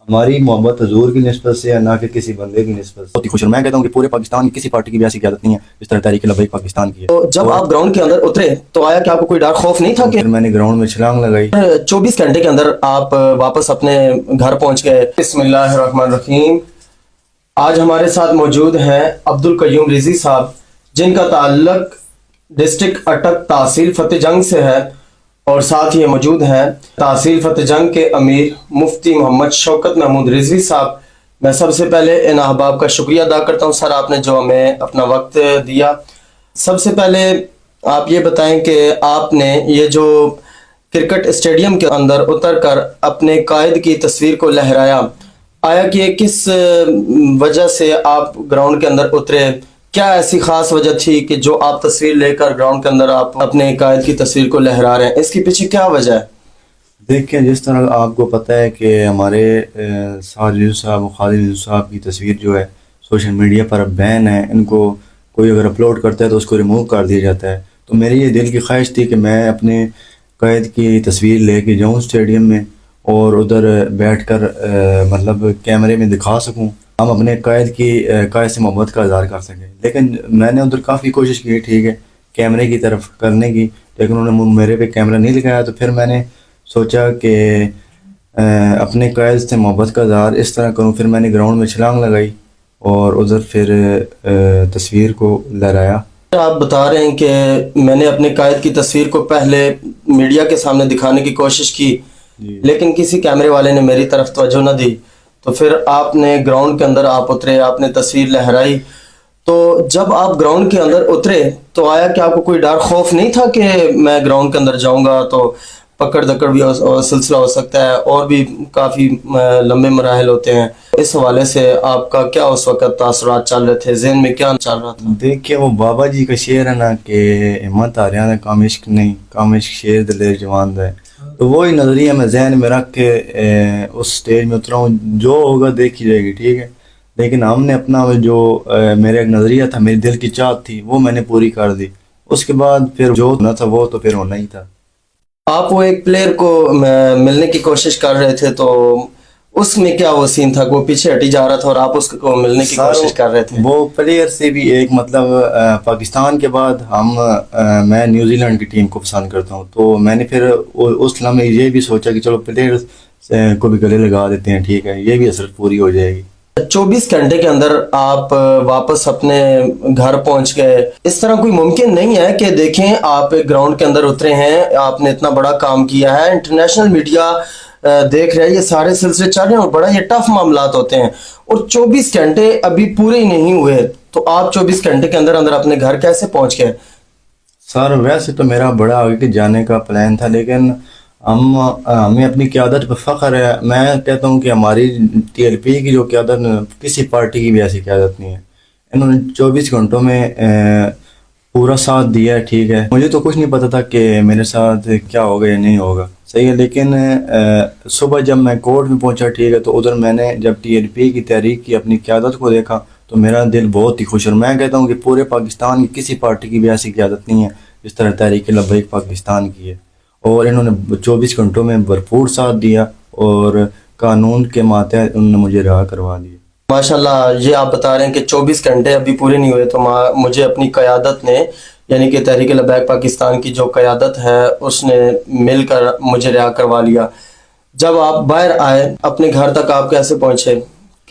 ہماری محبت حضور کی نسبت سے ہے، نہ کہ کسی بندے کی نسبت سے۔ بہت ہی خوش ہوں، میں کہتا ہوں کہ پورے پاکستان کی کسی پارٹی کی بھی ایسی قیادت نہیں ہے جس طرح تحریک لبیک پاکستان کی ہے۔ تو جب آپ گراؤنڈ کے اندر اترے تو آیا کہ آپ کو کوئی ڈر خوف نہیں تھا کہ پھر میں نے گراؤنڈ میں چھلانگ لگائی۔ 24 گھنٹے کے اندر آپ واپس اپنے گھر پہنچ گئے؟ بسم اللہ الرحمن الرحیم۔ آج ہمارے ساتھ موجود ہیں عبدالقیوم رضوی صاحب، جن کا تعلق ڈسٹرکٹ اٹک تحصیل فتح جنگ سے ہے، اور ساتھ یہ موجود ہیں تحصیل فتح جنگ کے امیر مفتی محمد شوکت محمود رضوی صاحب۔ میں سب سے پہلے ان احباب کا شکریہ ادا کرتا ہوں سر، آپ نے جو ہمیں اپنا وقت دیا۔ سب سے پہلے آپ یہ بتائیں کہ آپ نے یہ جو کرکٹ اسٹیڈیم کے اندر اتر کر اپنے قائد کی تصویر کو لہرایا، آیا کہ یہ کس وجہ سے آپ گراؤنڈ کے اندر اترے؟ کیا ایسی خاص وجہ تھی کہ جو آپ تصویر لے کر گراؤنڈ کے اندر آپ اپنے قائد کی تصویر کو لہرا رہے ہیں؟ اس کے پیچھے کیا وجہ ہے؟ دیکھیں، جس طرح آپ کو پتہ ہے کہ ہمارے سعد رضوی صاحب و خالد رضوی صاحب کی تصویر جو ہے سوشل میڈیا پر بین ہے، ان کو کوئی اگر اپلوڈ کرتا ہے تو اس کو ریموو کر دیا جاتا ہے۔ تو میری یہ دل کی خواہش تھی کہ میں اپنے قائد کی تصویر لے کے جاؤں اسٹیڈیم میں، اور ادھر بیٹھ کر مطلب کیمرے میں دکھا سکوں، ہم اپنے قائد سے محبت کا اظہار کر سکیں۔ لیکن میں نے ادھر کافی کوشش کی، ٹھیک ہے، کیمرے کی طرف کرنے کی، لیکن انہوں نے میرے پہ کیمرہ نہیں لگایا۔ تو پھر میں نے سوچا کہ اپنے قائد سے محبت کا اظہار اس طرح کروں۔ پھر میں نے گراؤنڈ میں چھلانگ لگائی اور ادھر پھر تصویر کو لہرایا۔ آپ بتا رہے ہیں کہ میں نے اپنے قائد کی تصویر کو پہلے میڈیا کے سامنے دکھانے کی کوشش کی، لیکن کسی کیمرے والے نے میری طرف توجہ نہ دی، تو پھر آپ نے گراؤنڈ کے اندر آپ اترے، آپ نے تصویر لہرائی۔ تو جب آپ گراؤنڈ کے اندر اترے تو آیا کہ آپ کو کوئی ڈر خوف نہیں تھا کہ میں گراؤنڈ کے اندر جاؤں گا تو پکڑ دکڑ بھی سلسلہ ہو سکتا ہے، اور بھی کافی لمبے مراحل ہوتے ہیں؟ اس حوالے سے آپ کا کیا اس وقت تاثرات چل رہے تھے، ذہن میں کیا چل رہا تھا؟ دیکھیں، وہ بابا جی کا شعر ہے نا کہ ہمت آریاں نے کام عشق نہیں، کام عشق شیر دلیر جوان ہے۔ تو وہی نظریہ میں ذہن میں رکھ کے اس سٹیج میں اترا ہوں، جو ہوگا دیکھی جائے گی، ٹھیک ہے۔ لیکن ہم نے اپنا جو میرا ایک نظریہ تھا، میری دل کی چاہت تھی، وہ میں نے پوری کر دی۔ اس کے بعد پھر جو ہونا تھا وہ تو پھر ہونا ہی تھا۔ آپ وہ ایک پلیئر کو ملنے کی کوشش کر رہے تھے، تو اس میں کیا وہ سین تھا کہ وہ پیچھے ہٹی جا رہا تھا اور آپ اس کو ملنے کی کوشش کر رہے تھے؟ وہ پلیئر سے بھی ایک مطلب پاکستان کے بعد میں نیوزی لینڈ کی ٹیم کو پسند کرتا ہوں، تو میں نے پھر اس لمحے یہ بھی سوچا کہ چلو پلیئر کو بھی گلے لگا دیتے ہیں، ٹھیک ہے، یہ بھی حسرت پوری ہو جائے گی۔ 24 گھنٹے کے اندر آپ واپس اپنے گھر پہنچ گئے۔ اس طرح کوئی ممکن نہیں ہے کہ دیکھیں آپ گراؤنڈ کے اندر اترے ہیں، آپ نے اتنا بڑا کام کیا ہے، انٹرنیشنل میڈیا دیکھ رہے ہیں، یہ سارے سلسلے چل رہے ہیں اور بڑا یہ ٹف معاملات ہوتے ہیں، اور 24 گھنٹے ابھی پورے ہی نہیں ہوئے، تو آپ 24 گھنٹے کے اندر اپنے گھر کیسے پہنچ گئے؟ سر ویسے تو میرا بڑا آگے کے جانے کا پلان تھا، لیکن ہمیں اپنی قیادت پہ فخر ہے۔ میں کہتا ہوں کہ ہماری ٹی ایل پی کی جو قیادت کسی پارٹی کی بھی ایسی قیادت نہیں ہے۔ انہوں نے 24 گھنٹوں میں پورا ساتھ دیا ہے، ٹھیک ہے۔ مجھے تو کچھ نہیں پتا تھا کہ میرے ساتھ کیا ہوگا یا نہیں ہوگا، صحیح ہے۔ لیکن صبح جب میں کورٹ میں پہنچا، ٹھیک ہے، تو ادھر میں نے جب ٹی ایل پی کی تحریک کی اپنی قیادت کو دیکھا تو میرا دل بہت ہی خوش، اور میں کہتا ہوں کہ پورے پاکستان کی کسی پارٹی کی بھی ایسی قیادت نہیں ہے جس طرح تحریک لبیک پاکستان کی ہے۔ اور انہوں نے 24 گھنٹوں میں بھرپور ساتھ دیا، اور قانون کے ماتحت انہوں نے مجھے رہا کروا دیا۔ ماشاءاللہ، یہ آپ بتا رہے ہیں کہ 24 گھنٹے ابھی پورے نہیں ہوئے تو مجھے اپنی قیادت نے، یعنی کہ تحریک لبیک پاکستان کی جو قیادت ہے، اس نے مل کر مجھے رہا کروا لیا۔ جب آپ باہر آئے اپنے گھر تک آپ کیسے پہنچے؟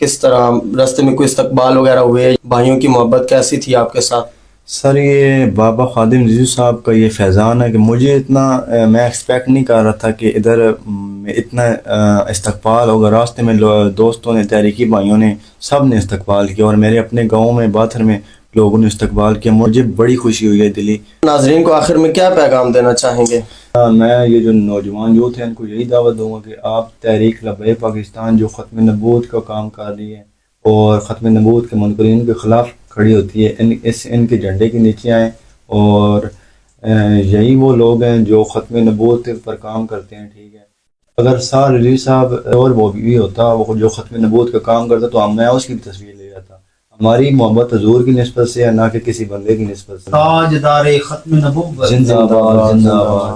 کس طرح راستے میں کوئی استقبال وغیرہ ہوئے؟ بھائیوں کی محبت کیسی تھی آپ کے ساتھ؟ سر یہ بابا خادم رضوی صاحب کا یہ فیضان ہے کہ مجھے اتنا میں ایکسپیکٹ نہیں کر رہا تھا کہ ادھر اتنا استقبال ہوگا۔ راستے میں دوستوں نے، تحریکی بھائیوں نے، سب نے استقبال کیا، اور میرے اپنے گاؤں میں باتھر میں لوگوں نے استقبال کیا، مجھے بڑی خوشی ہوئی ہے دلی۔ ناظرین کو آخر میں کیا پیغام دینا چاہیں گے؟ میں یہ جو نوجوان یوتھ ہیں ان کو یہی دعوت دوں گا کہ آپ تحریک لبیک پاکستان جو ختم نبوت کا کام کر رہی ہے اور ختم نبوت کے منکرین کے خلاف کھڑی ہوتی ہے، ان کے جھنڈے کے نیچے آئیں، اور یہی وہ لوگ ہیں جو ختم نبوت پر کام کرتے ہیں، ٹھیک ہے۔ اگر سعد رضوی صاحب اور وہ بھی ہوتا وہ جو ختم نبوت کا کام کرتا تو میں اس کی بھی تصویر لے جاتا۔ ہماری محبت حضور کی نسبت سے ہے، نہ کہ کسی بندے کی نسبت سے۔ تاجدار ختم نبوت زندہ باد، زندہ باد۔